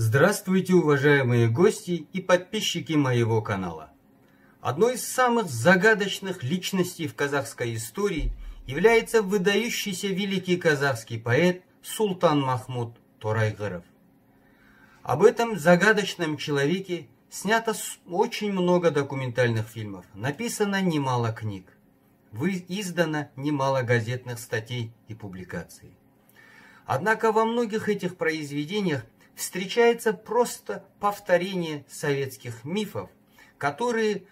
Здравствуйте, уважаемые гости и подписчики моего канала. Одной из самых загадочных личностей в казахской истории является выдающийся великий казахский поэт Султан Махмуд Торайғыров. Об этом загадочном человеке снято очень много документальных фильмов, написано немало книг, издано немало газетных статей и публикаций. Однако во многих этих произведениях встречается просто повторение советских мифов, которые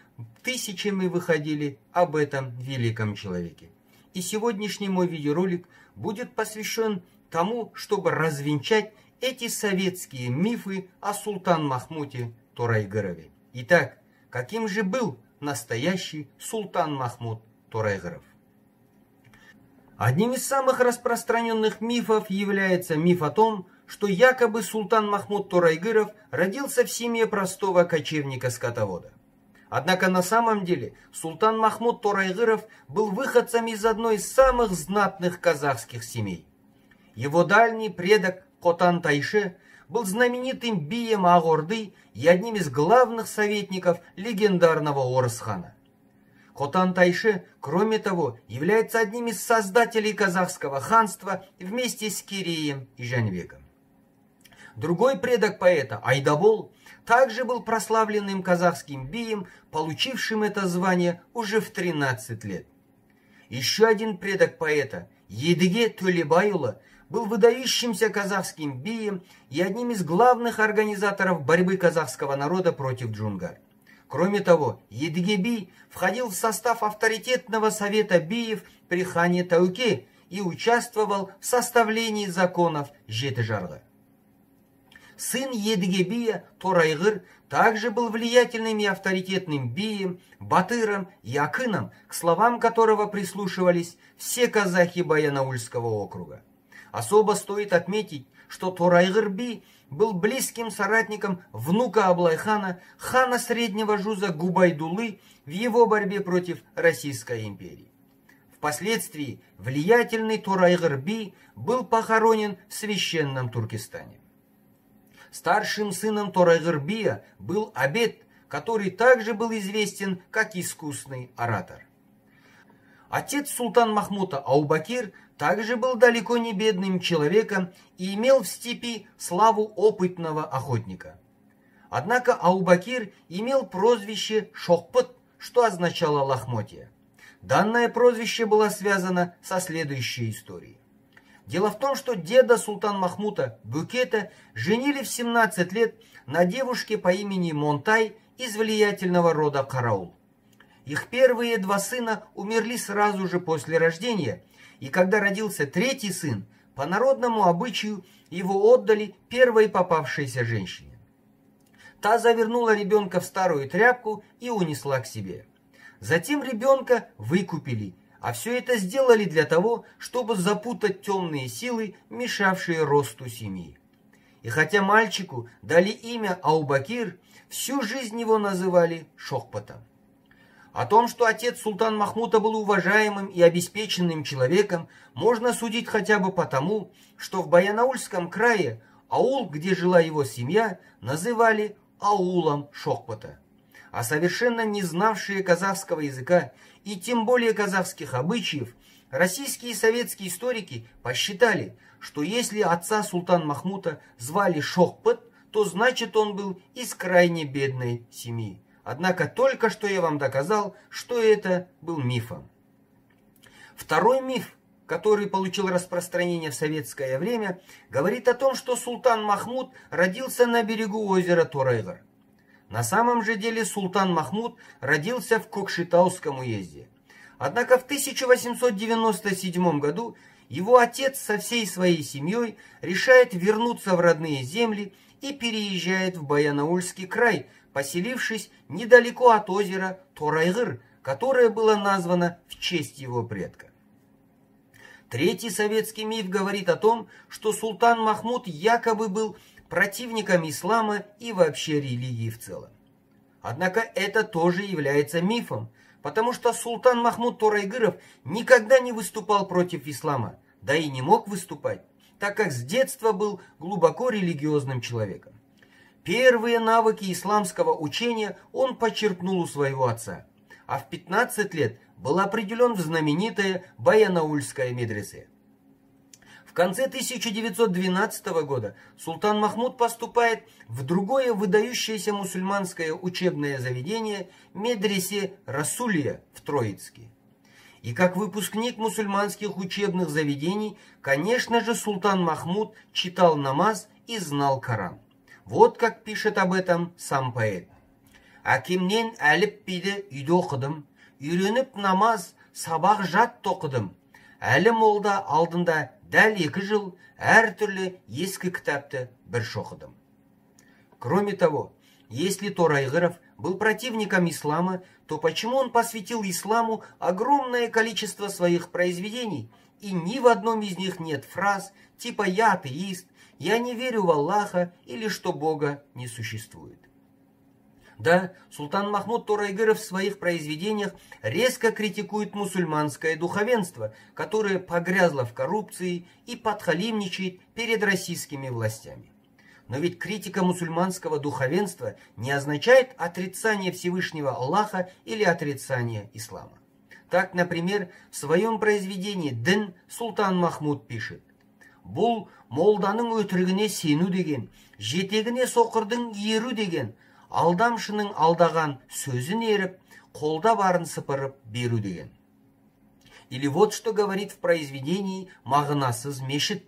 тысячами выходили об этом великом человеке. И сегодняшний мой видеоролик будет посвящен тому, чтобы развенчать эти советские мифы о Султан Махмуде Торайғырове. Итак, каким же был настоящий Султан Махмуд Торайғыров? Одним из самых распространенных мифов является миф о том, что якобы Султан Махмуд Торайғыров родился в семье простого кочевника-скотовода. Однако на самом деле Султан Махмуд Торайғыров был выходцем из одной из самых знатных казахских семей. Его дальний предок Котан Тайшы был знаменитым бием Ақ-Орды и одним из главных советников легендарного Орыс-хана. Котан Тайшы, кроме того, является одним из создателей казахского ханства вместе с Кереем и Жанбеком. Другой предок поэта, Айдабол, также был прославленным казахским бием, получившим это звание уже в 13 лет. Еще один предок поэта, Едіге Төлебайұлы, был выдающимся казахским бием и одним из главных организаторов борьбы казахского народа против джунгар. Кроме того, Едіге би входил в состав авторитетного совета биев при хане Тәуке и участвовал в составлении законов Жеті жарғы. Сын Едіге бия, Торайғыр, также был влиятельным и авторитетным бием, батыром и акыном, к словам которого прислушивались все казахи Баянаульского округа. Особо стоит отметить, что Торайғыр би был близким соратником внука Аблайхана, хана Среднего Жуза Губайдулы в его борьбе против Российской империи. Впоследствии влиятельный Торайғыр би был похоронен в священном Туркестане. Старшим сыном Торайғыр бия был Абед, который также был известен как искусный оратор. Отец Султан Махмуда Аубакир также был далеко не бедным человеком и имел в степи славу опытного охотника. Однако Аубакир имел прозвище Шоқпыт, что означало лохмотья. Данное прозвище было связано со следующей историей. Дело в том, что деда Султан Махмуда Букета женили в 17 лет на девушке по имени Монтай из влиятельного рода Қарауыл. Их первые два сына умерли сразу же после рождения, и когда родился третий сын, по народному обычаю его отдали первой попавшейся женщине. Та завернула ребенка в старую тряпку и унесла к себе. Затем ребенка выкупили, а все это сделали для того, чтобы запутать темные силы, мешавшие росту семьи. И хотя мальчику дали имя Аубакир, всю жизнь его называли Шоқпытом. О том, что отец Султан Махмуда был уважаемым и обеспеченным человеком, можно судить хотя бы потому, что в Баянаульском крае аул, где жила его семья, называли аулом Шоқпыта. А совершенно не знавшие казахского языка и тем более казахских обычаев, российские и советские историки посчитали, что если отца Султан Махмуда звали Шоқпыт, то значит он был из крайне бедной семьи. Однако только что я вам доказал, что это был мифом. Второй миф, который получил распространение в советское время, говорит о том, что Султан Махмуд родился на берегу озера Торайғыр. На самом же деле Султан Махмуд родился в Кокшетауском уезде. Однако в 1897 году его отец со всей своей семьей решает вернуться в родные земли и переезжает в Баянаульский край, поселившись недалеко от озера Торайғыр, которое было названо в честь его предка. Третий советский миф говорит о том, что Султан Махмуд якобы был противником ислама и вообще религии в целом. Однако это тоже является мифом, потому что Султан Махмуд Торайғыров никогда не выступал против ислама, да и не мог выступать, так как с детства был глубоко религиозным человеком. Первые навыки исламского учения он почерпнул у своего отца, а в 15 лет был определен в знаменитое Баянаульское медресе. В конце 1912 года султан Махмуд поступает в другое выдающееся мусульманское учебное заведение медресе Расулия в Троицке. И как выпускник мусульманских учебных заведений, конечно же, султан Махмуд читал намаз и знал Коран. Вот как пишет об этом сам поэт. «Әкемнен әліпбиді үйде оқыдым, үйреніп намаз, сабақ жат тоқыдым. Әлі молда алдында дәл 2 жыл әртүрлі ескі кітапты бір шоқыдым». Кроме того, если Торайгыров был противником ислама, то почему он посвятил исламу огромное количество своих произведений, и ни в одном из них нет фраз типа «я атеист», «я не верю в Аллаха» или что Бога не существует? Да, султан Махмуд Торайгыров в своих произведениях резко критикует мусульманское духовенство, которое погрязло в коррупции и подхалимничает перед российскими властями. Но ведь критика мусульманского духовенства не означает отрицание Всевышнего Аллаха или отрицание ислама. Так, например, в своем произведении «Дін» султан Махмуд пишет: «Бұл молданың өтірігіне сену деген, жетегіне соқырдың еру деген, алдамшының алдаған сөзін еріп, қолда барын сыпырып беру деген». Или вот что говорит в произведении «Мағынасыз мешіт».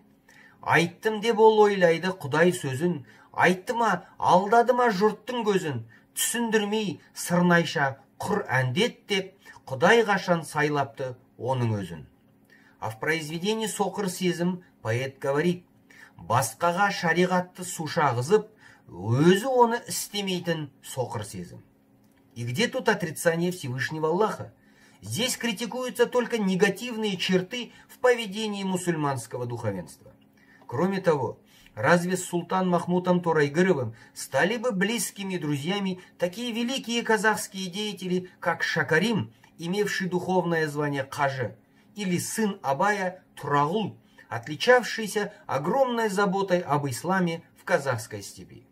«Айттым деп ол ойлайды Құдай сөзін, айтты ма, алдады ма жұрттың көзін, түсіндірмей сырнайша құр әндет деп, Құдай қашан сайлапты оның өзін». А в произведении «Соқыр сезім» поэт говорит: «Басқаға шариғатты суша ағызып, өзі оны істемейтін соқыр сезім». И где тут отрицание Всевышнего Аллаха? Здесь критикуются только негативные черты в поведении мусульманского духовенства. Кроме того, разве с султан Махмудом Торайгыровым стали бы близкими друзьями такие великие казахские деятели, как Шакарим, имевший духовное звание Қажы, или сын Абая Турағул, отличавшийся огромной заботой об исламе в казахской степи?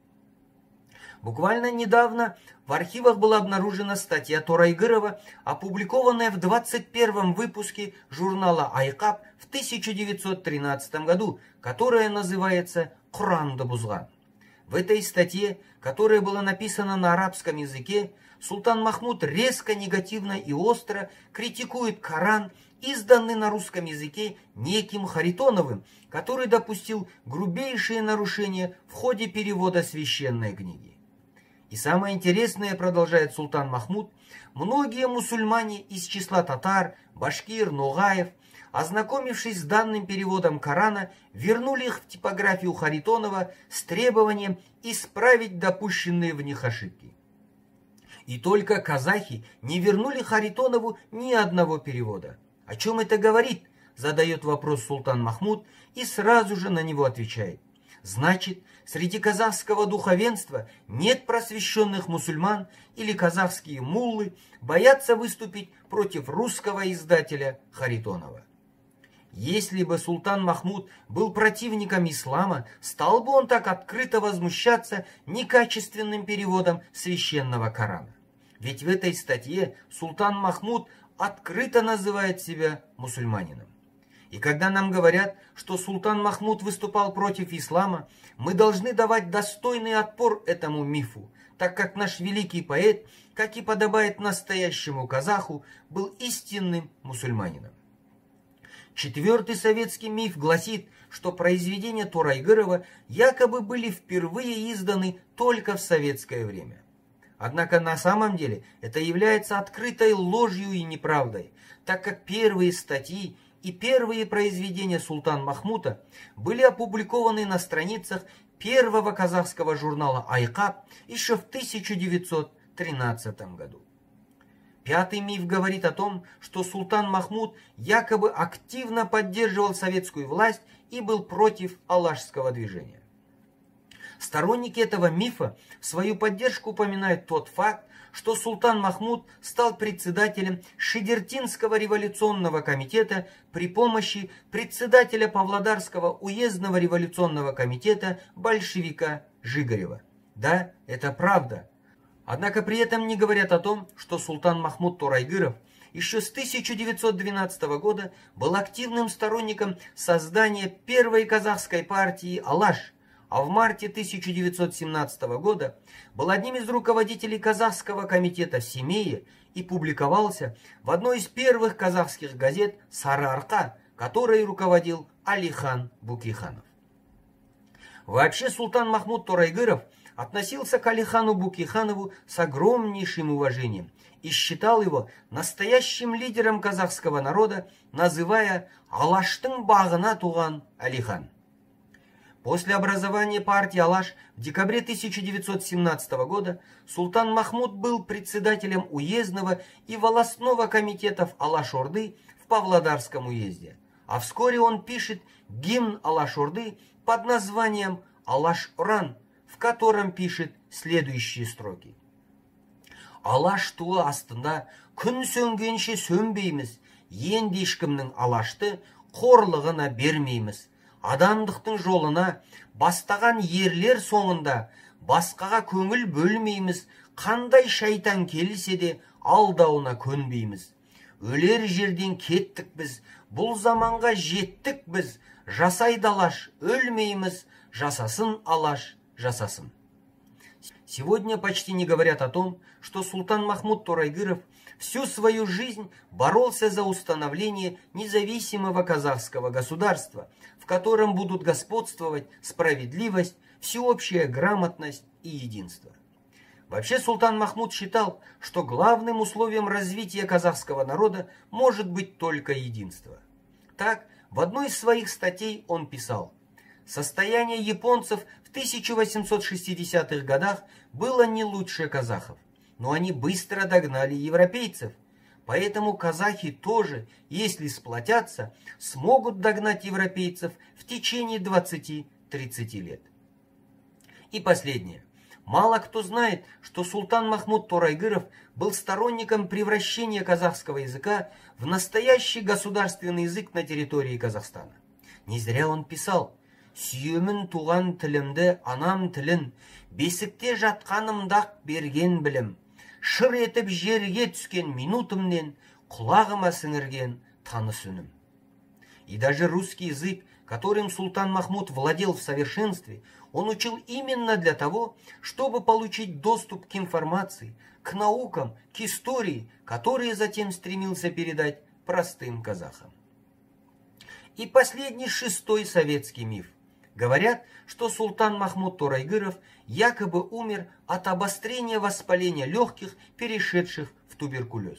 Буквально недавно в архивах была обнаружена статья Торайгырова, опубликованная в 21-м выпуске журнала «Айқап» в 1913 году, которая называется «Құранды бұзған». В этой статье, которая была написана на арабском языке, султан Махмуд резко, негативно и остро критикует Коран, изданный на русском языке неким Харитоновым, который допустил грубейшие нарушения в ходе перевода священной книги. И самое интересное, продолжает султан Махмуд, многие мусульмане из числа татар, башкир, ногаев, ознакомившись с данным переводом Корана, вернули их в типографию Харитонова с требованием исправить допущенные в них ошибки. И только казахи не вернули Харитонову ни одного перевода. О чем это говорит? Задает вопрос султан Махмуд и сразу же на него отвечает: значит, среди казахского духовенства нет просвещенных мусульман, или казахские муллы боятся выступить против русского издателя Харитонова. Если бы султан Махмуд был противником ислама, стал бы он так открыто возмущаться некачественным переводом священного Корана. Ведь в этой статье султан Махмуд открыто называет себя мусульманином. И когда нам говорят, что султан Махмуд выступал против ислама, мы должны давать достойный отпор этому мифу, так как наш великий поэт, как и подобает настоящему казаху, был истинным мусульманином. Четвертый советский миф гласит, что произведения Торайгырова якобы были впервые изданы только в советское время. Однако на самом деле это является открытой ложью и неправдой, так как первые статьи и первые произведения султана Махмуда были опубликованы на страницах первого казахского журнала «Айқап» еще в 1913 году. Пятый миф говорит о том, что султан Махмуд якобы активно поддерживал советскую власть и был против аллашского движения. Сторонники этого мифа в свою поддержку упоминают тот факт, что султан Махмуд стал председателем Шидертинского революционного комитета при помощи председателя Павлодарского уездного революционного комитета большевика Жигарева. Да, это правда. Однако при этом не говорят о том, что султан Махмуд Торайгыров еще с 1912 года был активным сторонником создания первой казахской партии «Алаш», а в марте 1917 года был одним из руководителей казахского комитета в Семее и публиковался в одной из первых казахских газет «Сары Арқа», которой руководил Алихан Букиханов. Вообще султан Махмуд Торайгыров относился к Алихану Букиханову с огромнейшим уважением и считал его настоящим лидером казахского народа, называя «Алаштың бағына туған Алихан». После образования партии «Алаш» в декабре 1917 года султан Махмуд был председателем уездного и волостного комитетов Алаш-Орды в Павлодарском уезде, а вскоре он пишет гимн Алаш-Орды под названием «Алаш-Уран», в котором пишет следующие строки. «Алаш туы астында күн сөнгенше сөнбейміз, енді ешкімнің алашты қорлығына бермейміз. Адамдықтың жолына бастаған ерлер соңында басқаға көңіл бөлмейміз, қандай шайтан келсе де алдауына көнбейміз. Өлер жерден кеттік біз, бұл заманға жеттік біз, жасайды Алаш, өлмейміз, жасасын Алаш, жасасын». Сегодня почти не говорят о том, что султан Махмуд Торайгыров всю свою жизнь боролся за установление независимого казахского государства, в котором будут господствовать справедливость, всеобщая грамотность и единство. Вообще султан Махмуд считал, что главным условием развития казахского народа может быть только единство. Так, в одной из своих статей он писал: «Состояние японцев в 1860-х годах было не лучше казахов, но они быстро догнали европейцев, поэтому казахи тоже, если сплотятся, смогут догнать европейцев в течение 20-30 лет». И последнее. Мало кто знает, что султан Махмуд Торайгыров был сторонником превращения казахского языка в настоящий государственный язык на территории Казахстана. Не зря он писал: «Сүйемін туған тілімді, анам тілін, бесікте жатқанымдақ берген білім, шыр етіп жерге түскен минутымнен, құлағыма сіңірген таныс үнім». И даже русский язык, которым султан Махмуд владел в совершенстве, он учил именно для того, чтобы получить доступ к информации, к наукам, к истории, которые затем стремился передать простым казахам. И последний, шестой советский миф. Говорят, что султан Махмуд Торайгыров якобы умер от обострения воспаления легких, перешедших в туберкулез.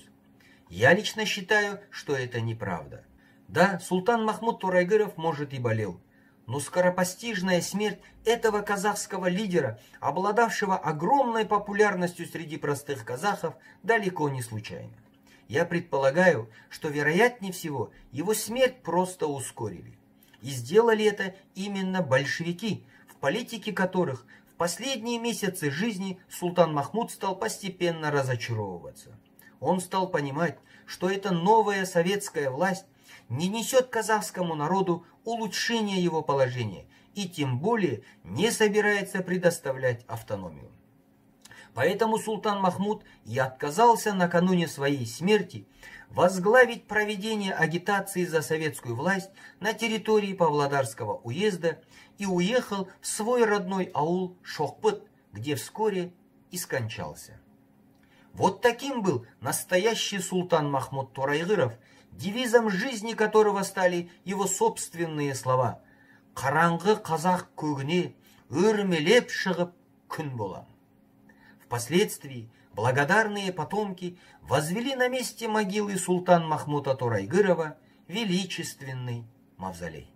Я лично считаю, что это неправда. Да, султан Махмуд Торайгыров, может, и болел, но скоропостижная смерть этого казахского лидера, обладавшего огромной популярностью среди простых казахов, далеко не случайна. Я предполагаю, что вероятнее всего его смерть просто ускорили. И сделали это именно большевики, в политике которых в последние месяцы жизни султан Махмуд стал постепенно разочаровываться. Он стал понимать, что эта новая советская власть не несет казахскому народу улучшения его положения и тем более не собирается предоставлять автономию. Поэтому султан Махмуд и отказался накануне своей смерти возглавить проведение агитации за советскую власть на территории Павлодарского уезда и уехал в свой родной аул Шохпыт, где вскоре и скончался. Вот таким был настоящий султан Махмуд Торайгыров, девизом жизни которого стали его собственные слова: «Қараңғы қазақ көгіне өрмелеп шығып күн болам». Впоследствии благодарные потомки возвели на месте могилы султана Махмуда Торайгырова величественный мавзолей.